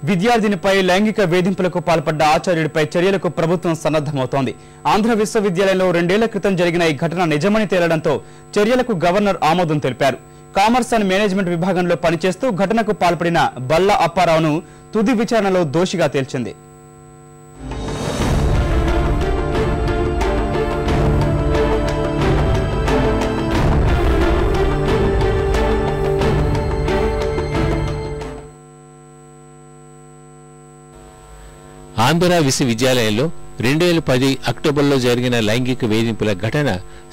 విద్యార్థినిపై లైంగిక వేధింపులకు పాల్పడ్డ ఆచార్యుడిపై చర్యలకు ప్రభుత్వం సన్నద్ధమవుతోంది. ఆంధ్ర విశ్వవిద్యాలయంలో 2 ఏళ్ల క్రితం జరిగిన ఈ ఘటన నిజమని తేలడంతో చర్యలకు గవర్నర్ ఆమోదం తెలిపారు. కామర్స్ అండ్ మేనేజ్మెంట్ విభాగంలో పనిచేస్తూ ఘటనకు పాల్పడిన బల్లా అప్పారావును తుది విచారణలో దోషిగా తేల్చింది. ఆంధ్ర విశ్వవిద్యాలయంలో 2010 అక్టోబర్లో జరిగిన లైంగిక వేధింపుల ఘటన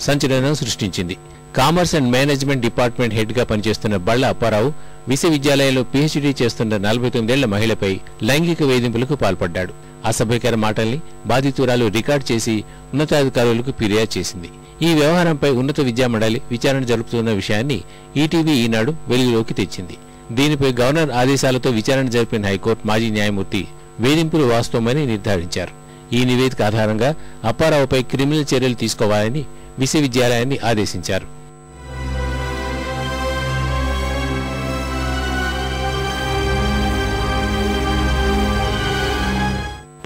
సంచలనం సృష్టించింది. Commerce and management department head గా పనిచేస్తున్న బల్లా అప్పారావు విశ్వవిద్యాలయంలో పీహెచ్డీ చేస్తున్న 49 ఏళ్ల మహిళపై లైంగిక వేధింపులకు పాల్పడ్డాడు. అసభ్యకర మాటల్ని బాధితురాలు రికార్డు చేసి ఉన్నతాధికారులకు ఫిర్యాదు చేసింది. ఈ వ్యవహారంపై ఉన్నత విద్యామండలి విచారణ జరుపుతున్న విషయాన్ని ఈటీవీ ఈనాడు వెలుగులోకి తెచ్చింది. దీనిపై గవర్నర్ ఆదేశాలతో విచారణ జరిపిన హైకోర్టు మాజీ న్యాయమూర్తి వేధింపులు వాస్తవమని నిర్ధారించారు. ఈ నివేదిక ఆధారంగా అప్పారావుపై క్రిమినల్ చర్యలు తీసుకోవాలని విశ్వవిద్యాలయాన్ని ఆదేశించారు.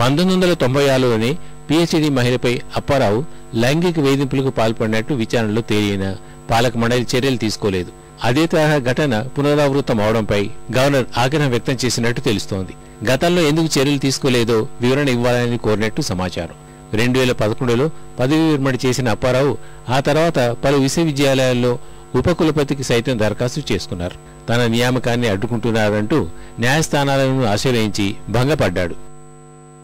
(1996లోనే పీహెచ్డీ మహిళపై అప్పారావు లైంగిక వేధింపులకు పాల్పడినట్టు విచారణలో తేలిన పాలక మండలి చర్యలు తీసుకోలేదు. అదే తరహా ఘటన పునరావృతం అవడంపై గవర్నర్ ఆగ్రహం వ్యక్తం చేసినట్టు తెలుస్తోంది. గతంలో ఎందుకు చర్యలు తీసుకోలేదో వివరణ ఇవ్వాలని కోరినట్టు సమాచారం. 2011లో పదవీ విరమణ చేసిన అప్పారావు ఆ తర్వాత పలు విశ్వవిద్యాలయాల్లో ఉపకులపతికి సైతం దరఖాస్తు చేసుకున్నారు. తన నియామకాన్ని అడ్డుకుంటున్నారంటూ న్యాయస్థానాలను ఆశ్రయించి భంగపడ్డాడు.